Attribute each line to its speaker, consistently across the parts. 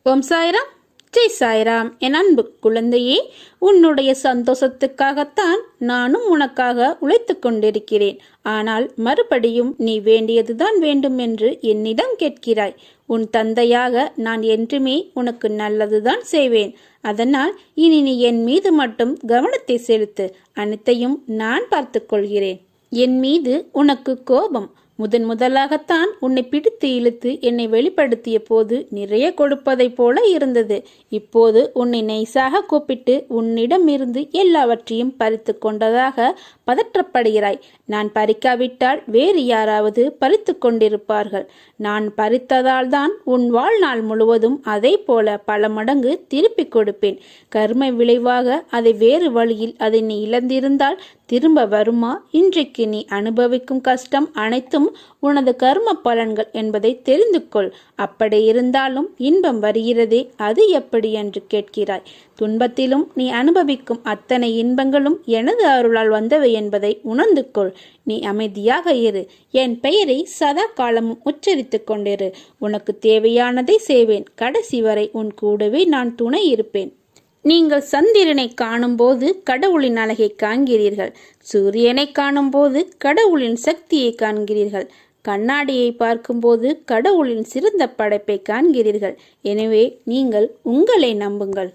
Speaker 1: ஓம் சாய்ராம், ஜெய் சாய்ராம். என் அன்பு குழந்தையே, உன்னுடைய சந்தோஷத்துக்காகத்தான் நானும் உனக்காக உழைத்து கொண்டிருக்கிறேன். ஆனால் மறுபடியும் நீ வேண்டியதுதான் வேண்டும் என்று என்னிடம் கேட்கிறாய். உன் தந்தையாக நான் என்றுமே உனக்கு நல்லதுதான் செய்வேன். அதனால் இனி நீ என் மீது மட்டும் கவனத்தை செலுத்து. அனைத்தையும் நான் பார்த்து கொள்கிறேன். என் மீது உனக்கு கோபம் முதலாகத்தான் உன்னை பிடித்து இழுத்து என்னை வெளிப்படுத்திய போது நிறைய கொடுப்பதைப் போல இருந்தது. இப்போது உன்னை நைசாக கூப்பிட்டு உன்னிடம் இருந்து எல்லாவற்றையும் பறித்து கொண்டதாக பதற்றப்படுகிறாய். நான் பறிக்காவிட்டால் வேறு யாராவது பறித்து கொண்டிருப்பார்கள். நான் பறித்ததால் தான் உன் வாழ்நாள் முழுவதும் அதை போல பல மடங்கு திருப்பி கொடுப்பேன். கர்ம விளைவாக அதை வேறு வழியில் அதை நீ இழந்திருந்தால் திரும்ப வருமா? இன்றைக்கு நீ அனுபவிக்கும் கஷ்டம் அனைத்தும் உனது கர்ம பலன்கள் என்பதை தெரிந்து கொள். அப்படி இருந்தாலும் இன்பம் வருகிறதே, அது எப்படி என்று கேட்கிறாய். துன்பத்திலும் நீ அனுபவிக்கும் அத்தனை இன்பங்களும் எனது அருளால் வந்தவை என்பதை உணர்ந்து கொள். நீ அமைதியாக இரு. என் பெயரை சதா காலமும் உச்சரித்து கொண்டிரு. உனக்கு தேவையானதை செய்வேன். கடைசி வரை உன் கூடவே நான் துணை இருப்பேன். நீங்கள் சந்திரனை காணும்போது கடவுளின் அழகை காண்கிறீர்கள். சூரியனை காணும்போது கடவுளின் சக்தியை காண்கிறீர்கள். கண்ணாடியை பார்க்கும்போது கடவுளின் சிறந்த படைப்பை காண்கிறீர்கள். எனவே நீங்கள் உங்களை நம்புங்கள்.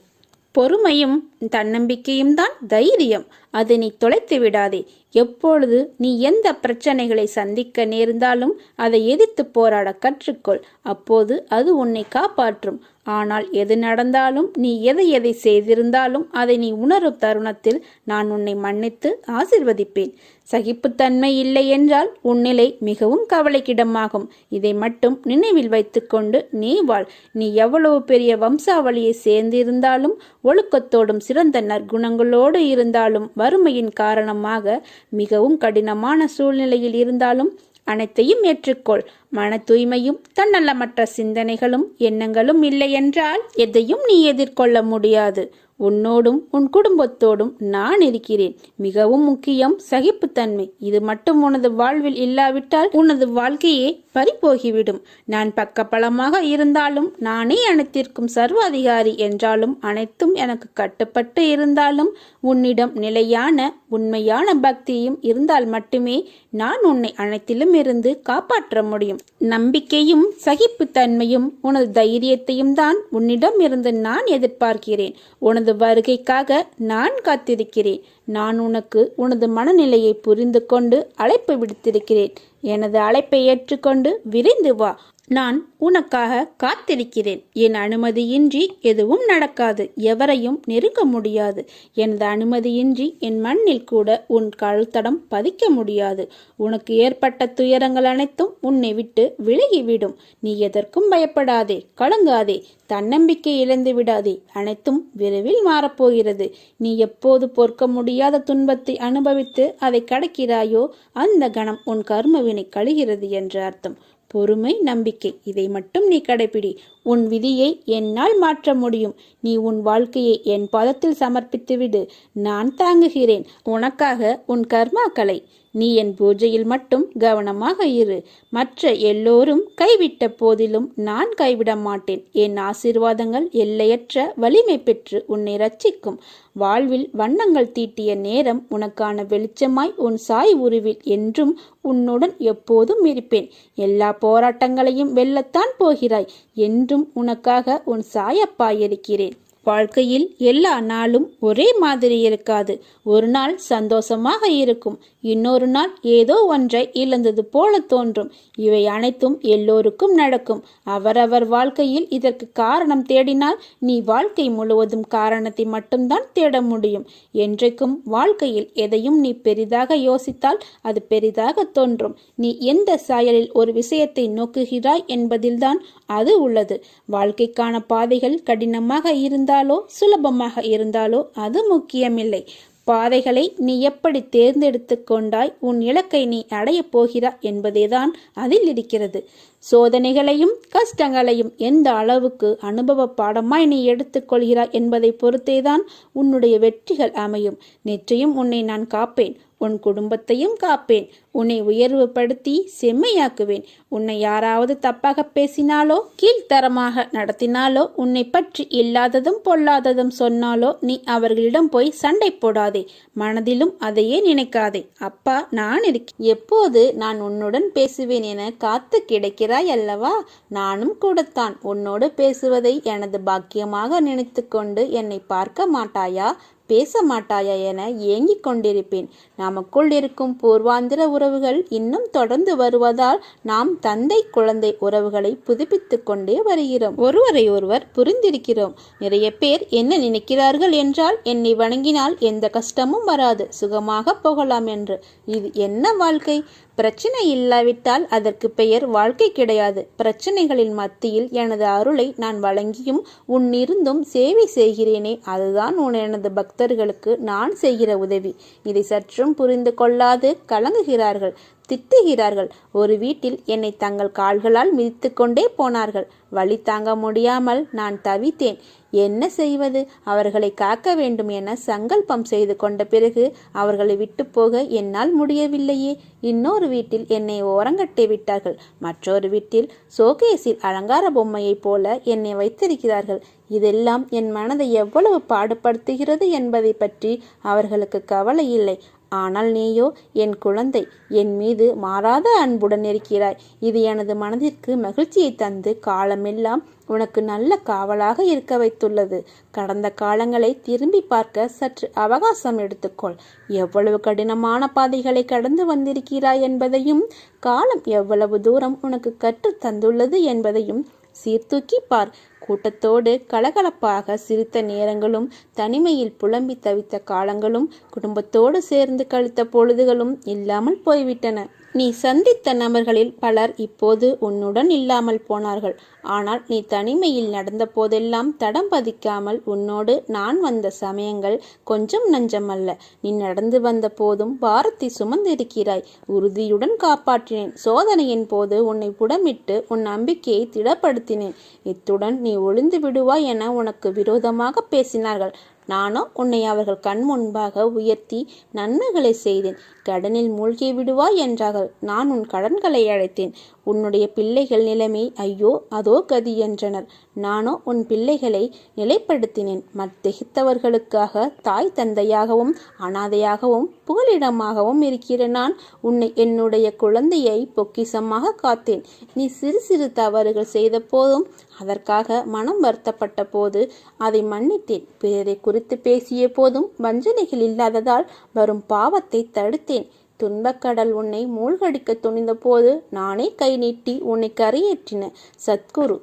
Speaker 1: பொறுமையும் தன்னம்பிக்கையும் தான் தைரியம். அதை நீ தொலைத்து விடாதே. எப்பொழுது நீ எந்த பிரச்சனைகளை சந்திக்க நேர்ந்தாலும் அதை எதிர்த்து போராட கற்றுக்கொள். அப்போது அது உன்னை காப்பாற்றும். ஆனால் எது நடந்தாலும், நீ எதை செய்திருந்தாலும் அதை நீ உணரும் தருணத்தில் நான் உன்னை மன்னித்து ஆசிர்வதிப்பேன். சகிப்புத்தன்மை இல்லை என்றால் உன்னிலை மிகவும் கவலைக்கிடமாகும். இதை மட்டும் நினைவில் வைத்துக்கொண்டு நீ வாழ். நீ எவ்வளவு பெரிய வம்சாவளியை சேர்ந்திருந்தாலும், ஒழுக்கத்தோடும் சிறந்த நற்குணங்களோடு இருந்தாலும், வறுமையின் காரணமாக மிகவும் கடினமான சூழ்நிலையில் இருந்தாலும் அனைத்தையும் ஏற்றுக்கொள். மன தூய்மையும் தன்னலமற்ற சிந்தனைகளும் எண்ணங்களும் இல்லை என்றால் எதையும் நீ எதிர்கொள்ள முடியாது. உன்னோடும் உன் குடும்பத்தோடும் நான் இருக்கிறேன். மிகவும் முக்கியம் சகிப்புத்தன்மை. இது மட்டும் உனது வாழ்வில் இல்லாவிட்டால் உனது வாழ்க்கையே பறிபோகிவிடும். நான் பக்கபலமாக இருந்தாலும், நானே அனைத்திற்கும் சர்வாதிகாரி என்றாலும், அனைத்தும் எனக்கு கட்டுப்பட்டு இருந்தாலும், உன்னிடம் நிலையான உண்மையான பக்தியும் இருந்தால் மட்டுமே நான் உன்னை அனைத்திலும் இருந்து காப்பாற்ற முடியும். நம்பிக்கையும் சகிப்புத்தன்மையும் உனது தைரியத்தையும் தான் உன்னிடம் இருந்து நான் எதிர்பார்க்கிறேன். உனது வருகைக்காக நான் காத்திருக்கிறேன். நான் உனக்கு உனது மனநிலையை புரிந்து கொண்டு அழைப்பு விடுத்திருக்கிறேன். எனது அழைப்பை ஏற்றுக்கொண்டு விரைந்து வா. நான் உனக்காக காத்திருக்கிறேன். என் அனுமதியின்றி எதுவும் நடக்காது. எவரையும் நெருங்க முடியாது. எனது அனுமதியின்றி என் மண்ணில் கூட உன் கழுத்தடம் பதிக்க முடியாது. உனக்கு ஏற்பட்ட துயரங்கள் அனைத்தும் உன்னை விட்டு விலகிவிடும். நீ எதற்கும் பயப்படாதே, கலங்காதே, தன்னம்பிக்கை இழந்து விடாதே. அனைத்தும் விரைவில் மாறப்போகிறது. நீ எப்போது பொறுக்க முடியாத துன்பத்தை அனுபவித்து அதை கடக்கிறாயோ அந்த கணம் உன் கர்மவினை கழிகிறது என்று அர்த்தம். பொறுமை, நம்பிக்கை, இதை மட்டும் நீ கடைபிடி. உன் விதியை என்னால் மாற்ற முடியும். நீ உன் வாழ்க்கையை என் பாதத்தில் சமர்ப்பித்து விடு. நான் தாங்குகிறேன் உனக்காக உன் கர்மாக்களை. நீ என் பூஜையில் மட்டும் கவனமாக இரு. மற்ற எல்லோரும் கைவிட்ட போதிலும் நான் கைவிட மாட்டேன். என் ஆசீர்வாதங்கள் எல்லையற்ற வலிமை பெற்று உன்னை ரட்சிக்கும். வாழ்வில் வண்ணங்கள் தீட்டிய நேரம் உனக்கான வெளிச்சமாய் உன் சாய் உருவில் என்றும் உன்னுடன் எப்போதும் இருப்பேன். எல்லா போராட்டங்களையும் வெல்லத்தான் போகிறாய். என்றும் உனக்காக உன் சாயப்பா இருக்கிறேன். வாழ்க்கையில் எல்லா நாளும் ஒரே மாதிரி இருக்காது. ஒரு நாள் சந்தோஷமாக இருக்கும், இன்னொரு நாள் ஏதோ ஒன்றை இழந்தது போல தோன்றும். இவை அனைத்தும் எல்லோருக்கும் நடக்கும். அவரவர் வாழ்க்கையில் இதற்கு காரணம் தேடினால் நீ வாழ்க்கை முழுவதும் காரணத்தை மட்டும்தான் தேட முடியும். என்றைக்கும் வாழ்க்கையில் எதையும் நீ பெரிதாக யோசித்தால் அது பெரிதாக தோன்றும். நீ எந்த சாயலில் ஒரு விஷயத்தை நோக்குகிறாய் என்பதில்தான் அது உள்ளது. வாழ்க்கைக்கான பாதைகள் கடினமாக இருந்தால் சுலபமாக இருந்தாலோ அது முக்கியமில்லை. பாதைகளை நீ எப்படி தேர்ந்தெடுத்து கொண்டாய், உன் இலக்கை நீ அடையப் போகிறாய் என்பதேதான் அதில் இருக்கிறது. சோதனைகளையும் கஷ்டங்களையும் எந்த அளவுக்கு அனுபவ பாடமாய் நீ எடுத்துக்கொள்கிறாய் என்பதை பொறுத்தேதான் உன்னுடைய வெற்றிகள் அமையும். நிச்சயம் உன்னை நான் காப்பேன். உன் குடும்பத்தையும் காப்பேன். உன்னை உயர்வுபடுத்தி செம்மையாக்குவேன். உன்னை யாராவது தப்பாக பேசினாலோ கீழ்த்தரமாக நடத்தினாலோ உன்னை பற்றி இல்லாததும் பொல்லாததும் சொன்னாலோ நீ அவர்களிடம் போய் சண்டை போடாதே. மனதிலும் அதையே நினைக்காதே. அப்பா நான் எப்போது நான் உன்னுடன் பேசுவேன் என காத்து கிடைக்கிறாய் அல்லவா? நானும் கூடத்தான் உன்னோடு பேசுவதை எனது பாக்கியமாக நினைத்து கொண்டு என்னை பார்க்க மாட்டாயா, பேச மாட்டாயா என ஏங்கிக் கொண்டிருப்பேன். நமக்குள் இருக்கும் பூர்வாந்திர உறவுகள் இன்னும் தொடர்ந்து வருவதால் நாம் தந்தை குழந்தை உறவுகளை புதுப்பித்து கொண்டே வருகிறோம். ஒருவரை ஒருவர் புரிந்திருக்கிறோம். நிறைய பேர் என்ன நினைக்கிறார்கள் என்றால், என்னை வணங்கினால் எந்த கஷ்டமும் வராது, சுகமாக போகலாம் என்று. இது என்ன வாழ்க்கை? பிரச்சனை இல்லாவிட்டால் அதற்கு பெயர் வாழ்க்கை கிடையாது. பிரச்சனைகளின் மத்தியில் எனது அருளை நான் வழங்கியும் உன்னிருந்தும் சேவை செய்கிறேனே, அதுதான் எனது பக்தர்களுக்கு நான் செய்கிற உதவி. இதை சற்றும் புரிந்து கொள்ளாது கலங்குகிறார்கள், திட்டுகிறார்கள். ஒரு வீட்டில் என்னை தங்கள் கால்களால் மிதித்து கொண்டே போனார்கள். வலி தாங்க முடியாமல் நான் தவித்தேன். என்ன செய்வது? அவர்களை காக்க வேண்டும் என சங்கல்பம் செய்து கொண்ட பிறகு அவர்களை விட்டு போக என்னால் முடியவில்லையே. இன்னொரு வீட்டில் என்னை ஓரங்கட்டி விட்டார்கள். மற்றொரு வீட்டில் சோகேஸில் அலங்கார பொம்மையைப் போல என்னை வைத்திருக்கிறார்கள். இதெல்லாம் என் மனதை எவ்வளவு பாடுபடுத்துகிறது என்பதை பற்றி அவர்களுக்கு கவலை இல்லை. ஆனால் நீயோ என் குழந்தை, என் மீது மாறாத அன்புடன் இருக்கிறாய். இது எனது மனதிற்கு மகிழ்ச்சியை தந்து காலமெல்லாம் உனக்கு நல்ல காவலாக இருக்க வைத்துள்ளது. கடந்த காலங்களை திரும்பி பார்க்க சற்று அவகாசம் எடுத்துக்கொள். எவ்வளவு கடினமான பாதைகளை கடந்து வந்திருக்கிறாய் என்பதையும், காலம் எவ்வளவு தூரம் உனக்கு கற்று தந்துள்ளது என்பதையும் சீர்தூக்கி பார். கூட்டத்தோடு கலகலப்பாக சிரித்த நேரங்களும், தனிமையில் புலம்பி தவித்த காலங்களும், குடும்பத்தோடு சேர்ந்து கழித்த பொழுதுகளும் இல்லாமல் போய்விட்டன. நீ சந்தித்த நபர்களில் பலர் இப்போது உன்னுடன் இல்லாமல் போனார்கள். ஆனால் நீ தனிமையில் நடந்த போதெல்லாம் தடம் பதிக்காமல் உன்னோடு நான் வந்த சமயங்கள் கொஞ்சம் நஞ்சமல்ல. நீ நடந்து வந்த போதும் பாரத்தை சுமந்திருக்கிறாய். உறுதியுடன் காப்பாற்றினேன். சோதனையின் போது உன்னை புடமிட்டு உன் நம்பிக்கையை திடப்படுத்தினேன். இத்துடன் நீ ஒளிந்து விடுவாய் என உனக்கு விரோதமாக பேசினார்கள். நானோ உன்னை அவர்கள் கண் முன்பாக உயர்த்தி நன்மைகளை செய்தேன். கடனில் மூழ்கி விடுவாய் என்றார்கள். நான் உன் கடன்களை அழைத்தேன். உன்னுடைய பிள்ளைகள் நிலைமை ஐயோ அதோ கதி என்றனர். நானோ உன் பிள்ளைகளை நிலைப்படுத்தினேன். திகைத்தவர்களுக்காக தாய் தந்தையாகவும் அனாதையாகவும் புகலிடமாகவும் இருக்கிற நான் உன்னை என்னுடைய குழந்தையை பொக்கிசமாக காத்தேன். நீ சிறு சிறு தவறுகள் செய்த போதும் அதற்காக மனம் வருத்தப்பட்ட போது அதை மன்னித்தேன். பிறரை குறித்து பேசிய போதும் வஞ்சனைகள் இல்லாததால் வரும் பாவத்தை தடுத்தேன். துன்பக்கடல் உன்னை மூழ்கடிக்க துணிந்த போது நானே கை நீட்டி உன்னை கரையேற்றின சத்குரு.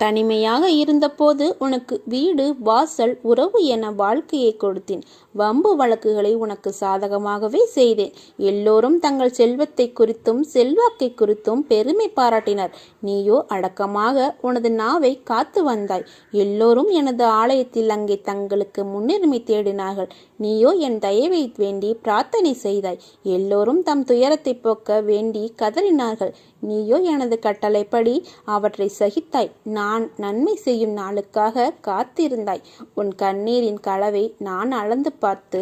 Speaker 1: தனிமையாக இருந்தபோது உனக்கு வீடு வாசல் உறவு என வாழ்க்கையை கொடுத்தேன். வம்பு வழக்குகளை உனக்கு சாதகமாகவே செய்தேன். எல்லோரும் தங்கள் செல்வத்தை குறித்தும் செல்வாக்கை குறித்தும் பெருமை பாராட்டினர். நீயோ அடக்கமாக உனது நாவை காத்து வந்தாய். எல்லோரும் எனது ஆலயத்தில் அங்கே தங்களுக்கு முன்னுரிமை தேடினார்கள். நீயோ என் தயவை வேண்டி பிரார்த்தனை செய்தாய். எல்லோரும் தம் துயரத்தை போக்க வேண்டி கதறினார்கள். நீயோ எனது கட்டளைப்படி அவற்றை சகித்தாய். நான் நன்மை செய்யும் நாளுக்காக காத்திருந்தாய். உன் கண்ணீரின் களவை நான் அளந்து பார்த்து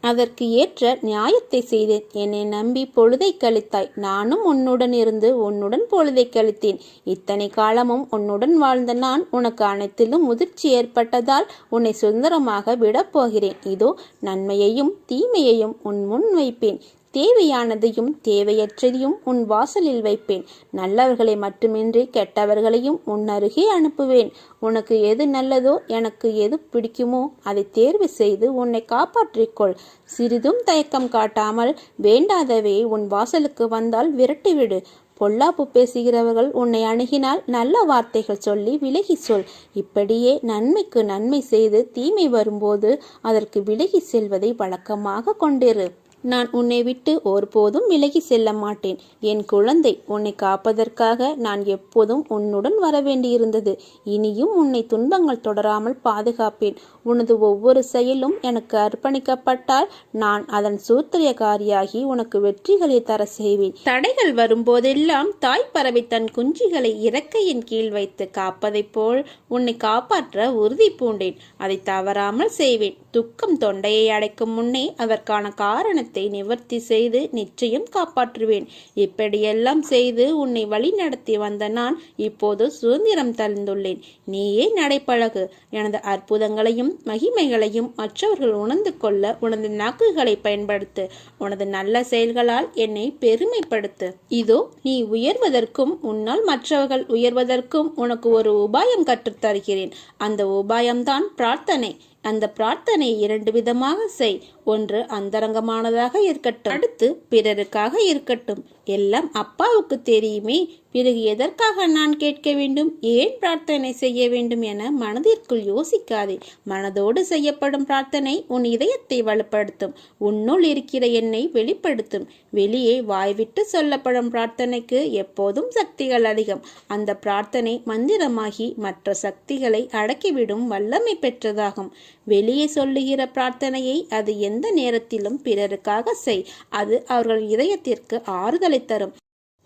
Speaker 1: அதற்கு ஏற்ற நியாயத்தை செய்தேன். என்னை நம்பி பொழுதை கழித்தாய். நானும் உன்னுடன் இருந்து உன்னுடன் பொழுதை கழித்தேன். இத்தனை காலமும் உன்னுடன் வாழ்ந்த நான் உனக்கு அனைத்திலும் முதிர்ச்சி ஏற்பட்டதால் உன்னை சுதந்திரமாக விடப்போகிறேன். இதோ நன்மையையும் தீமையையும் உன் முன் வைப்பேன். தேவையானதையும் தேவையற்றதையும் உன் வாசலில் வைப்பேன். நல்லவர்களை மட்டுமின்றி கெட்டவர்களையும் உன் அருகே அனுப்புவேன். உனக்கு எது நல்லதோ எனக்கு எது பிடிக்குமோ அதை தேர்வு செய்து உன்னை காப்பாற்றிக்கொள். சிறிதும் தயக்கம் காட்டாமல் வேண்டாதவே உன் வாசலுக்கு வந்தால் விரட்டிவிடு. பொல்லாப்பு பேசுகிறவர்கள் உன்னை அணுகினால் நல்ல வார்த்தைகள் சொல்லி விலகி சொல். இப்படியே நன்மைக்கு நன்மை செய்து தீமை வரும்போது அதற்கு விலகி செல்வதை வழக்கமாக கொண்டிரு. நான் உன்னை விட்டு ஒருபோதும் விலகி செல்ல மாட்டேன். என் குழந்தை, உன்னை காப்பதற்காக நான் எப்போதும் உன்னுடன் வரவேண்டியிருந்தது. இனியும் உன்னை துன்பங்கள் தொடராமல் பாதுகாப்பேன். உனது ஒவ்வொரு செயலும் எனக்கு அர்ப்பணிக்கப்பட்டால் நான் அதன் சூத்திரக்காரியாகி உனக்கு வெற்றிகளை தர செய்வேன். தடைகள் வரும்போதெல்லாம் தாய் பறவை தன் குஞ்சுகளை இறக்கையின் கீழ் வைத்து காப்பதைப் போல் உன்னை காப்பாற்ற உறுதி பூண்டேன். அதை தவறாமல் செய்வேன். துக்கம் தொண்டையை அடைக்கும் முன்னே அதற்கான காரணத்தை எண்ணத்தை நிவர்த்தி செய்து நிச்சயம் காப்பாற்றுவேன். இப்படியெல்லாம் செய்து உன்னை வழி நடத்தி வந்த நான் இப்போது சுதந்திரம் தந்துள்ளேன். நீயே நடைப்பழகு. எனது அற்புதங்களையும் மகிமைகளையும் மற்றவர்கள் உணர்ந்து கொள்ள உனது நாக்குகளை பயன்படுத்து. உனது நல்ல செயல்களால் என்னை பெருமைப்படுத்து. இதோ நீ உயர்வதற்கும் உன்னால் மற்றவர்கள் உயர்வதற்கும் உனக்கு ஒரு உபாயம் கற்றுத்தருகிறேன். அந்த உபாயம்தான் பிரார்த்தனை. அந்த பிரார்த்தனை 2 விதமாக செய். ஒன்று அந்தரங்கமானதாக இருக்கட்டும், அடுத்து பிறருக்காக இருக்கட்டும். எல்லாம் அப்பாவுக்கு தெரியுமே, பிறகு எதற்காக நான் கேட்க வேண்டும், ஏன் பிரார்த்தனை செய்ய வேண்டும் என மனதிற்குள் யோசிக்காதே. மனதோடு செய்யப்படும் பிரார்த்தனை உன் இதயத்தை வலுப்படுத்தும், உன்னுள் இருக்கிற என்னை வெளிப்படுத்தும். வெளியே வாய்விட்டு சொல்லப்படும் பிரார்த்தனைக்கு எப்போதும் சக்திகள் அதிகம். அந்த பிரார்த்தனை மந்திரமாகி மற்ற சக்திகளை அடக்கிவிடும் வல்லமை பெற்றதாகும். வெளியே சொல்லுகிற பிரார்த்தனையை அது எந்த நேரத்திலும் பிறருக்காக செய். அது அவர்கள் இதயத்திற்கு ஆறுதலை தரும்,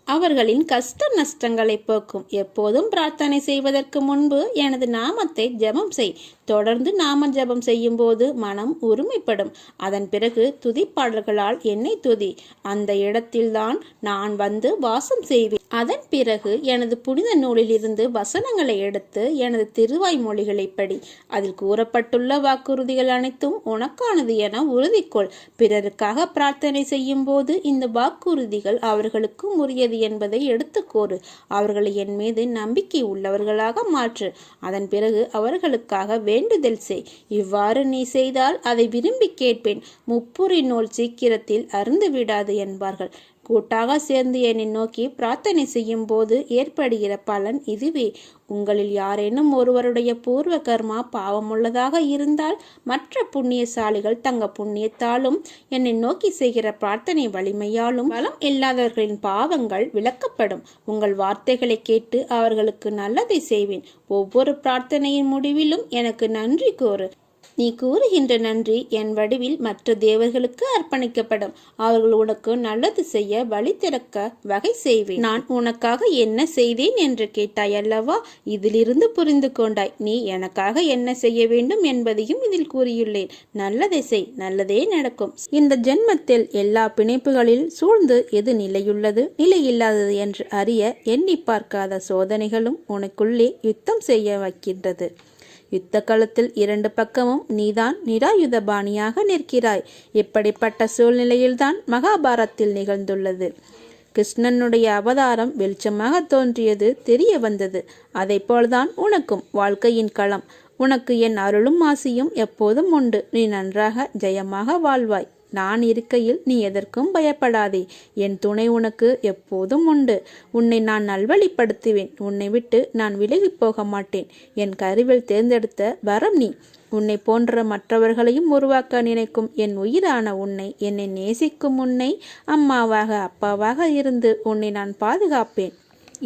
Speaker 1: அவர்களின் கஷ்ட நஷ்டங்களை போக்கும். எப்போதும் பிரார்த்தனை செய்வதற்கு முன்பு எனது நாமத்தை ஜெபம் செய். தொடர்ந்து நாம ஜெபம் செய்யும் போது மனம் உரிமைப்படும். அதன் பிறகு துதிப்பாடல்களால் என்னை துதி. அந்த இடத்தில்தான் நான் வந்து வாசம் செய்வேன். அதன் பிறகு எனது புனித நூலிலிருந்து வசனங்களை எடுத்து எனது திருவாய் மொழிகளை படி. அதில் கூறப்பட்டுள்ள வாக்குறுதிகள் அனைத்தும் உனக்கானது என உறுதிக்கொள். பிறருக்காக பிரார்த்தனை செய்யும் போது இந்த வாக்குறுதிகள் அவர்களுக்கும் உரியது என்பதை எடுத்துக்கோரு. அவர்களை என் மீது நம்பிக்கை உள்ளவர்களாக மாற்று. அதன் பிறகு அவர்களுக்காக வேண்டுதல் செய். இவ்வாறு நீ செய்தால் அதை விரும்பி கேட்பேன். முப்புரி நூல் சீக்கிரத்தில் அருந்து விடாது என்பார்கள். கூட்டாக சேர்ந்து என்னை நோக்கி பிரார்த்தனை செய்யும் போது ஏற்படுகிற பலன் இதுவே. உங்களில் யாரேனும் ஒருவருடைய பூர்வ கர்மா பாவமுள்ளதாக இருந்தால் மற்ற புண்ணியசாலிகள் தங்க புண்ணியத்தாலும் என்னை நோக்கி செய்கிற பிரார்த்தனை வலிமையாலும் பலம் இல்லாதவர்களின் பாவங்கள் விலக்கப்படும். உங்கள் வார்த்தைகளை கேட்டு அவர்களுக்கு நல்லதை செய்வேன். ஒவ்வொரு பிரார்த்தனையின் முடிவிலும் எனக்கு நன்றி கூறு. நீ கூறுகின்ற நன்றி என் வடிவில் மற்ற தேவர்களுக்கு அர்ப்பணிக்கப்படும். அவர்கள் உனக்கு நல்லது செய்ய வழி திறக்க வகை செய்வேன். நான் உனக்காக என்ன செய்தேன் என்று கேட்டாய் அல்லவா? இதிலிருந்து புரிந்து கொண்டாய் நீ எனக்காக என்ன செய்ய வேண்டும் என்பதையும் இதில் கூறியுள்ளேன். நல்லதை செய், நல்லதே நடக்கும். இந்த ஜென்மத்தில் எல்லா பிணைப்புகளில் சூழ்ந்து எது நிலையுள்ளது நிலையில்லாதது என்று அறிய எண்ணி பார்க்காத சோதனைகளும் உனக்குள்ளே யுத்தம் செய்ய வைக்கின்றது. யுத்த களத்தில் 2 பக்கமும் நீதான் நிராயுதபாணியாக நிற்கிறாய். இப்படிப்பட்ட சூழ்நிலையில்தான் மகாபாரத்தில் நிகழ்ந்துள்ளது. கிருஷ்ணனுடைய அவதாரம் வெளிச்சமாக தோன்றியது தெரிய வந்தது. அதை போல்தான் உனக்கும் வாழ்க்கையின் களம். உனக்கு என் அருளும் ஆசியும் எப்போதும் உண்டு. நீ நன்றாக ஜெயமாக வாழ்வாய். நான் இருக்கையில் நீ எதற்கும் பயப்படாதே. என் துணை உனக்கு எப்போதும் உண்டு. உன்னை நான் நல்வழிப்படுத்துவேன். உன்னை விட்டு நான் விலகி போக மாட்டேன். என் கருவில் தேர்ந்தெடுத்த வரம் நீ. உன்னை போன்ற மற்றவர்களையும் உருவாக்க நினைக்கும் என் உயிரான உன்னை, என்னை நேசிக்கும் உன்னை அம்மாவாக அப்பாவாக இருந்து உன்னை நான் பாதுகாப்பேன்.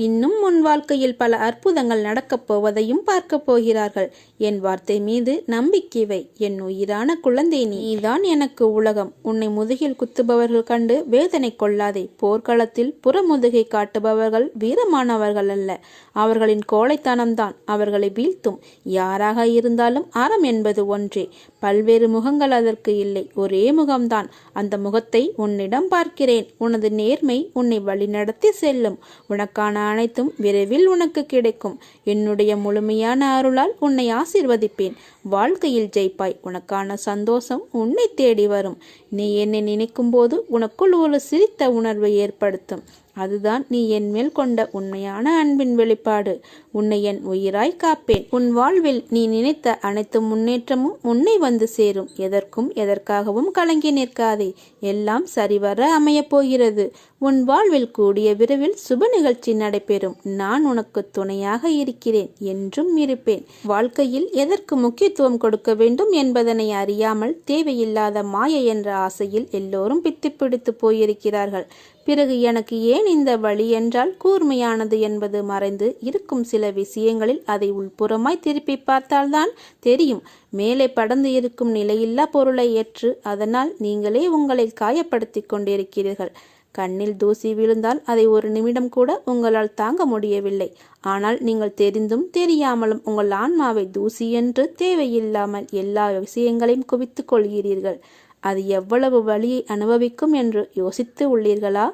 Speaker 1: இன்னும் உன் வாழ்க்கையில் பல அற்புதங்கள் நடக்கப் போவதையும் பார்க்க போகிறார்கள். என் வார்த்தை மீது நம்பிக்கை வை. என் உயிரான குழந்தை நீதான் எனக்கு உலகம். உன்னை முதுகில் குத்துபவர்கள் கண்டு வேதனை கொள்ளாதே. போர்க்களத்தில் புறமுதுகை காட்டுபவர்கள் வீரமானவர்கள் அல்ல. அவர்களின் கோழைத்தனம்தான் அவர்களை வீழ்த்தும். யாராக இருந்தாலும் அறம் என்பது ஒன்றே. பல்வேறு முகங்கள் அதற்கு இல்லை, ஒரே முகம்தான். அந்த முகத்தை உன்னிடம் பார்க்கிறேன். உனது நேர்மை உன்னை வழிநடத்தி செல்லும். உனக்கான அனைத்தும் விரைவில் உனக்கு கிடைக்கும். என்னுடைய முழுமையான அருளால் உன்னை ஆசீர்வதிப்பேன். வாழ்க்கையில் ஜெயிப்பாய். உனக்கான சந்தோஷம் உன்னை தேடி வரும். நீ என்னை நினைக்கும் போது உனக்குள் ஒரு சிரித்த உணர்வை ஏற்படுத்தும். அதுதான் நீ என் மேல் கொண்ட உண்மையான அன்பின் வெளிப்பாடு. உன்னை என் உயிராய் காப்பேன். உன் வாழ்வில் நீ நினைத்த அனைத்து முன்னேற்றமும் உன்னை வந்து சேரும். எதற்கும் எதற்காகவும் கலங்கி நிற்காதே. எல்லாம் சரிவர அமையப் போகிறது. உன் வாழ்வில் கூடிய விரைவில் சுப நிகழ்ச்சி நடைபெறும். நான் உனக்கு துணையாக இருக்கிறேன், என்றும் இருப்பேன். வாழ்க்கையில் எதற்கு முக்கியத்துவம் கொடுக்க வேண்டும் என்பதனை அறியாமல் தேவையில்லாத மாயை என்ற ஆசையில் எல்லோரும் பித்து பிடித்து போயிருக்கிறார்கள். பிறகு எனக்கு ஏன் இந்த வழி என்றால் கூர்மையானது என்பது மறைந்து இருக்கும் சில விஷயங்களில் அதை உள்புறமாய் திருப்பி பார்த்தால்தான் தெரியும். மேலே படர்ந்து இருக்கும் நிலையில்லா பொருளை ஏற்று அதனால் நீங்களே உங்களை காயப்படுத்தி கொண்டிருக்கிறீர்கள். கண்ணில் தூசி விழுந்தால் அதை ஒரு நிமிடம் கூட உங்களால் தாங்க முடியவில்லை. ஆனால் நீங்கள் தெரிந்தும் தெரியாமலும் உங்கள் ஆன்மாவை தூசி என்று தேவையில்லாமல் எல்லா விஷயங்களையும் குவித்துக் கொள்கிறீர்கள். அது எவ்வளவு வலியை அனுபவிக்கும் என்று யோசித்து உள்ளீர்களா?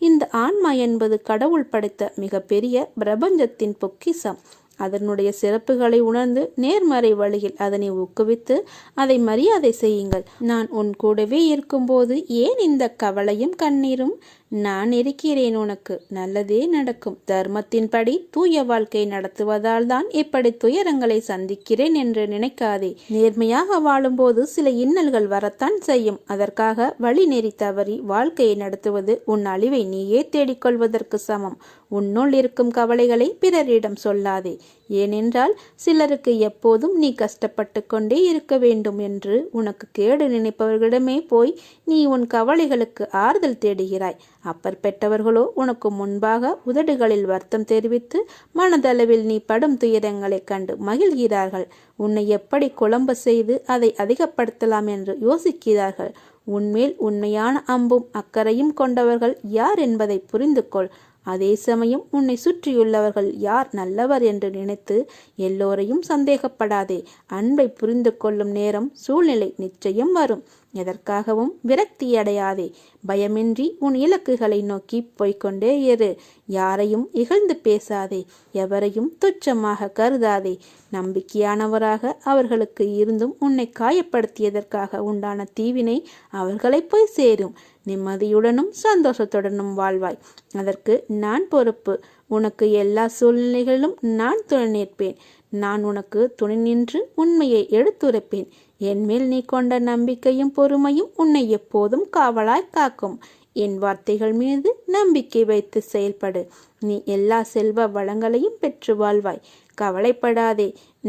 Speaker 1: இந்த ஆன்மா என்பது கடவுள் படைத்த மிகப்பெரிய பிரபஞ்சத்தின் பொக்கிஷம். அதனுடைய சிறப்புகளை உணர்ந்து நேர்மறை வழியில் அதனை ஊக்குவித்து அதை மரியாதை செய்யுங்கள். நான் உன் கூடவே இருக்கும்போது ஏன் இந்த கவலையும் கண்ணீரும்? நான் இருக்கிறேன், உனக்கு நல்லதே நடக்கும். தர்மத்தின்படி தூய வாழ்க்கை நடத்துவதால் தான் இப்படி துயரங்களை சந்திக்கிறேன் என்று நினைக்காதே. நேர்மையாக வாழும்போது சில இன்னல்கள் வரத்தான் செய்யும். அதற்காக வழி நெறி தவறி வாழ்க்கையை நடத்துவது உன் அழிவை நீயே தேடிக்கொள்வதற்கு சமம். உன்னுள் இருக்கும் கவலைகளை பிறரிடம் சொல்லாதே. ஏனென்றால் சிலருக்கு எப்போதும் நீ கஷ்டப்பட்டு கொண்டே இருக்க வேண்டும் என்று உனக்கு கேடு நினைப்பவர்களிடமே போய் நீ உன் கவலைகளுக்கு ஆறுதல் தேடுகிறாய். அப்பற்பட்டவர்களோ உனக்கு முன்பாக உதடுகளில் வருத்தம் தெரிவித்து மனதளவில் நீ படும் துயரங்களைக் கண்டு மகிழ்கிறார்கள். உன்னை எப்படி குழம்ப செய்து அதை அதிகப்படுத்தலாம் என்று யோசிக்கிறார்கள். உன்மேல் உண்மையான அம்பும் அக்கறையும் கொண்டவர்கள் யார் என்பதை புரிந்து கொள். அதே சமயம் உன்னை சுற்றியுள்ளவர்கள் யார் நல்லவர் என்று நினைத்து எல்லோரையும் சந்தேகப்படாதே. அன்பை புரிந்து கொள்ளும் நேரம் சூழ்நிலை நிச்சயம் வரும். எதற்காகவும் விரக்தி அடையாதே. பயமின்றி உன் இலக்குகளை நோக்கி போய்கொண்டே இரு. யாரையும் இகழ்ந்து பேசாதே. எவரையும் துச்சமாக கருதாதே. நம்பிக்கையானவராக அவர்களுக்கு இருந்தும் உன்னை காயப்படுத்தியதற்காக உண்டான தீவினை அவர்களை போய் சேரும். நிம்மதியுடனும் சந்தோஷத்துடனும் வாழ்வாய். அதற்கு நான் பொறுப்பு. உனக்கு எல்லா சூழ்நிலைகளிலும் நான் துணை நிற்பேன். நான் உனக்கு துணை நின்று உண்மையை எடுத்துரைப்பேன். என்மேல் நீ கொண்ட நம்பிக்கையும் பொறுமையும் உன்னை எப்போதும் காவலாய் காக்கும். என் வார்த்தைகள் மீது நம்பிக்கை வைத்து செயல்படு. நீ எல்லா செல்வ வளங்களையும் பெற்று வாழ்வாய். கவலைப்படாதே,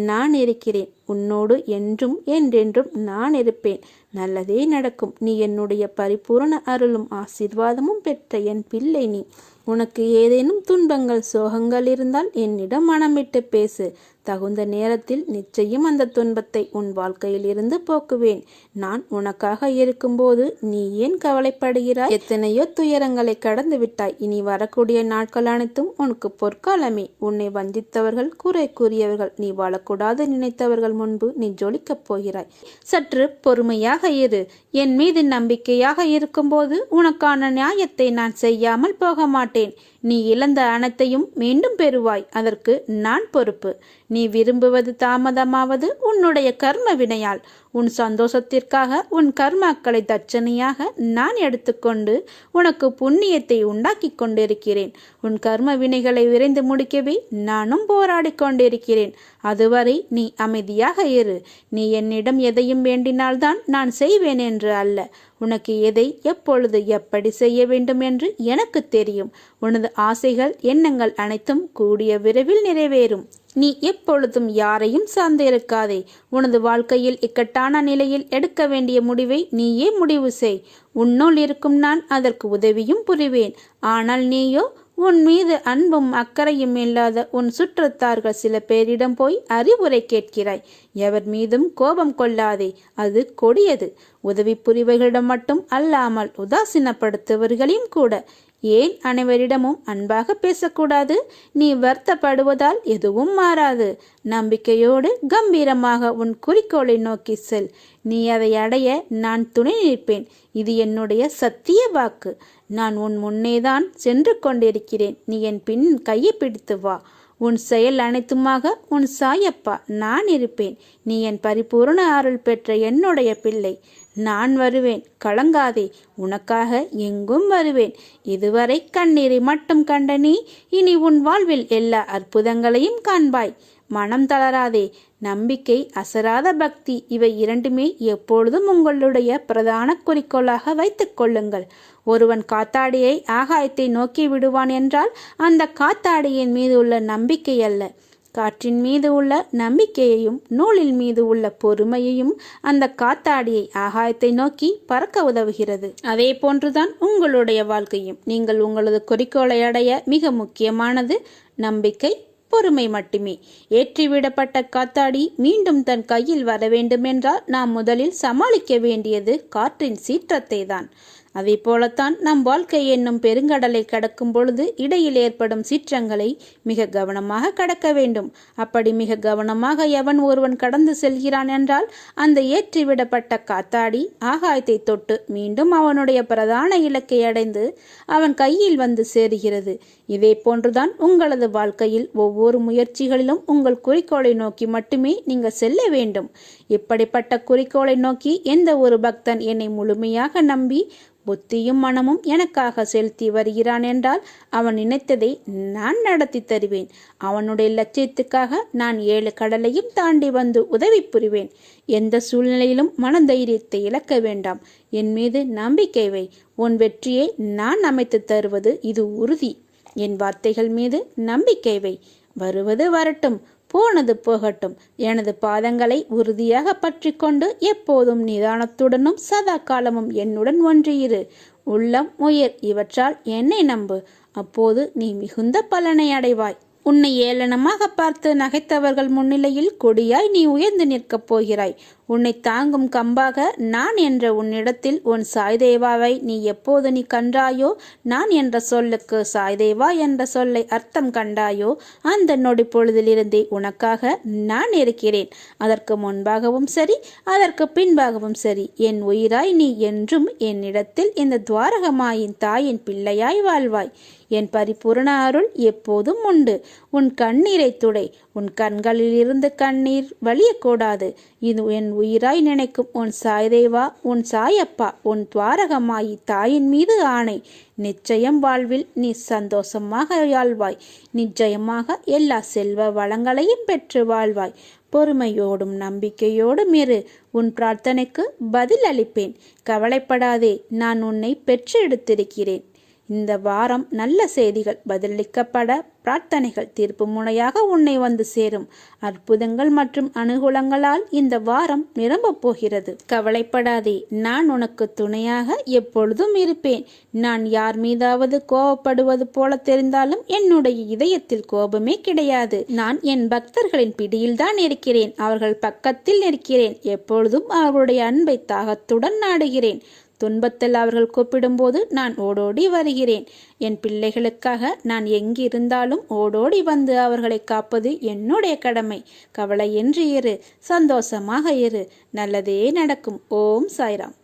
Speaker 1: நான் இருக்கிறேன். உன்னோடு என்றும் என்றென்றும் நான் இருப்பேன். நல்லதே நடக்கும். நீ என்னுடைய பரிபூரண அருளும் ஆசீர்வாதமும் பெற்ற என் பிள்ளை நீ. உனக்கு ஏதேனும் துன்பங்கள் சோகங்கள் இருந்தால் என்னிடம் மனம் விட்டு பேசு. தகுந்த நேரத்தில் நிச்சயம் அந்த துன்பத்தை உன் வாழ்க்கையில் இருந்து போக்குவேன். நான் உனக்காக இருக்கும்போது நீ ஏன் கவலைப்படுகிறாய்? எத்தனையோ துயரங்களை கடந்து விட்டாய். இனி வரக்கூடிய நாட்கள் அனைத்தும் உனக்கு பொற்காலமே. உன்னை வஞ்சித்தவர்கள், குறை கூறியவர்கள், நீ வாழக்கூடாது நினைத்தவர்கள் முன்பு நீ ஜொலிக்கப் போகிறாய். சற்று பொறுமையாக இரு. என் மீது நம்பிக்கையாக இருக்கும்போது உனக்கான நியாயத்தை நான் செய்யாமல் போக மாட்டேன். நீ இழந்த அனைத்தையும் மீண்டும் பெறுவாய். அதற்கு நான் பொறுப்பு. நீ விரும்புவது தாமதமாவது உன்னுடைய கர்ம வினையால். உன் சந்தோஷத்திற்காக உன் கர்மாக்களை தட்சணையாக நான் எடுத்துக்கொண்டு உனக்கு புண்ணியத்தை உண்டாக்கி கொண்டிருக்கிறேன். உன் கர்ம வினைகளை விரைந்து முடிக்கவே நானும் போராடி கொண்டிருக்கிறேன். அதுவரை நீ அமைதியாக இரு. நீ என்னிடம் எதையும் வேண்டினால்தான் நான் செய்வேன் என்று அல்ல. உனக்கு எதை எப்பொழுது எப்படி செய்ய வேண்டும் என்று எனக்கு தெரியும். உனது ஆசைகள் எண்ணங்கள் அனைத்தும் கூடிய விரைவில் நிறைவேறும். நீ எப்பொழுதும் யாரையும் சார்ந்திருக்காதே. உனது வாழ்க்கையில் இக்கட்டான நிலையில் எடுக்க வேண்டிய முடிவை நீயே முடிவு செய். உன்னுள் இருக்கும் நான் அதற்கு உதவியும் புரிவேன். ஆனால் நீயோ உன் மீது அன்பும் அக்கறையும் இல்லாத உன் சுற்றத்தார்கள் சில பேரிடம் போய் அறிவுரை கேட்கிறாய். எவர் மீதும் கோபம் கொள்ளாதே, அது கொடியது. உதவி புரிவர்களிடம் மட்டும் அல்லாமல் உதாசீனப்படுத்துவர்களையும் கூட. ஏன் அனைவரிடமும் அன்பாக பேசக்கூடாது? நீ வருத்தப்படுவதால் எதுவும் மாறாது. நம்பிக்கையோடு கம்பீரமாக உன் குறிக்கோளை நோக்கி செல். நீ அதை அடைய நான் துணை நிற்பேன். இது என்னுடைய சத்திய வாக்கு. நான் உன் முன்னேதான் சென்று கொண்டிருக்கிறேன். நீ என் பின் கையை பிடித்து வா. உன் செயல் அனைத்துமாக உன் சாயப்பா நான் இருப்பேன். நீ என் பரிபூர்ண அருள் பெற்ற என்னுடைய பிள்ளை. நான் வருவேன், கலங்காதே. உனக்காக எங்கும் வருவேன். இதுவரை கண்ணீரை மட்டும் கண்ட நீ இனி உன் வாழ்வில் எல்லா அற்புதங்களையும் காண்பாய். மனம் தளராதே. நம்பிக்கை, அசராத பக்தி, இவை இரண்டுமே எப்பொழுதும் உங்களுடைய பிரதான குறிக்கோளாக வைத்துக் கொள்ளுங்கள். ஒருவன் காத்தாடியை ஆகாயத்தை நோக்கி விடுவான் என்றால் அந்த காத்தாடியின் மீது உள்ள நம்பிக்கை அல்ல, காற்றின் மீது உள்ள நம்பிக்கையையும் நூலின் மீது உள்ள பொறுமையையும் அந்த காத்தாடியை ஆகாயத்தை நோக்கி பறக்க உதவுகிறது. அதே போன்றுதான் உங்களுடைய வாழ்க்கையும். நீங்கள் உங்களது குறிக்கோளை அடைய மிக முக்கியமானது நம்பிக்கை, பொறுமை மட்டுமே. ஏற்றிவிடப்பட்ட காத்தாடி மீண்டும் தன் கையில் வர வேண்டுமென்றால் நாம் முதலில் சமாளிக்க வேண்டியது காற்றின் சீற்றத்தை தான். அதை போலத்தான் நம் வாழ்க்கை என்னும் பெருங்கடலை கடக்கும் பொழுது இடையில் ஏற்படும் சீற்றங்களை மிக கவனமாக கடக்க வேண்டும். அப்படி மிக கவனமாக எவன் ஒருவன் கடந்து செல்கிறான் என்றால் அந்த ஏற்றிவிடப்பட்ட காத்தாடி ஆகாயத்தை தொட்டு மீண்டும் அவனுடைய பிரதான இலக்கை அடைந்து அவன் கையில் வந்து சேருகிறது. இதே போன்றுதான் உங்களது வாழ்க்கையில் ஒவ்வொரு முயற்சிகளிலும் உங்கள் குறிக்கோளை நோக்கி மட்டுமே நீங்கள் செல்ல வேண்டும். இப்படிப்பட்ட குறிக்கோளை நோக்கி எந்த ஒரு பக்தன் என்னை முழுமையாக நம்பி புத்தியும் மனமும் எனக்காக செலுத்தி வருகிறான் என்றால் அவன் நினைத்ததை நான் நடத்தி தருவேன். அவனுடைய லட்சியத்துக்காக நான் 7 கடலையும் தாண்டி வந்து உதவி புரிவேன். எந்த சூழ்நிலையிலும் மனதைரியத்தை இழக்க வேண்டாம். என் மீது நம்பிக்கை வை. உன் வெற்றியை நான் அமைத்து தருவது இது உறுதி. என் வார்த்தைகள் மீது நம்பிக்கை வை. வருவது வரட்டும், போனது போகட்டும். எனது பாதங்களை உறுதியாக பற்றி கொண்டு எப்போதும் நிதானத்துடனும் சதா காலமும் என்னுடன் ஒன்றியிரு. உள்ளம், உயிர் இவற்றால் என்னை நம்பு. அப்போது நீ மிகுந்த பலனை அடைவாய். உன்னை ஏளனமாக பார்த்து நகைத்தவர்கள் முன்னிலையில் கொடியாய் நீ உயர்ந்து நிற்கப் போகிறாய். உன்னை தாங்கும் கம்பாக நான் என்ற உன்னிடத்தில் உன் சாய்தேவாவை நீ எப்போது நீ கண்டாயோ, நான் என்ற சொல்லுக்கு சாய்தேவா என்ற சொல்லை அர்த்தம் கண்டாயோ, அந்த நொடி பொழுதிலிருந்தே உனக்காக நான் இருக்கிறேன். அதற்கு முன்பாகவும் சரி, அதற்கு பின்பாகவும் சரி, என் உயிராய் நீ என்றும் என்னிடத்தில் இந்த துவாரகமாயின் தாயின் பிள்ளையாய் வாழ்வாய். என் பரிபூரண அருள் எப்போதும் உண்டு. உன் கண்ணீரை துடை. உன் கண்களில் இருந்து கண்ணீர் வலியக்கூடாது. இது என் உயிராய் நினைக்கும் உன் சாய்தேவா, உன் சாயப்பா, உன் துவாரகமாயி தாயின் மீது ஆணை. நிச்சயம் வாழ்வில் நீ சந்தோஷமாக வாழ்வாய். நிச்சயமாக எல்லா செல்வ வளங்களையும் பெற்று வாழ்வாய். பொறுமையோடும் நம்பிக்கையோடும் இரு. உன் பிரார்த்தனைக்கு பதில் அளிப்பேன். கவலைப்படாதே, நான் உன்னை பெற்று எடுத்திருக்கிறேன். இந்த வாரம் நல்ல செய்திகள் பதிலளிக்கப்பட, பிரார்த்தனைகள் தீர்ப்பு முனையாக உன்னை வந்து சேரும். அற்புதங்கள் மற்றும் அனுகூலங்களால் இந்த வாரம் நிரம்பப் போகிறது. கவலைப்படாதே, நான் உனக்கு துணையாக எப்பொழுதும் இருப்பேன். நான் யார் மீதாவது கோபப்படுவது போல தெரிந்தாலும் என்னுடைய இதயத்தில் கோபமே கிடையாது. நான் என் பக்தர்களின் பிடியில்தான் இருக்கிறேன். அவர்கள் பக்கத்தில் இருக்கிறேன். எப்பொழுதும் அவர்களுடைய அன்பை தாகத்துடன் நாடுகிறேன். துன்பத்தில் அவர்கள் கூப்பிடும்போது நான் ஓடோடி வருகிறேன். என் பிள்ளைகளுக்காக நான் எங்கிருந்தாலும் ஓடோடி வந்து அவர்களை காப்பது என்னுடைய கடமை. கவலையின்றி இரு, சந்தோஷமாக இரு, நல்லதே நடக்கும். ஓம் சாய்ராம்.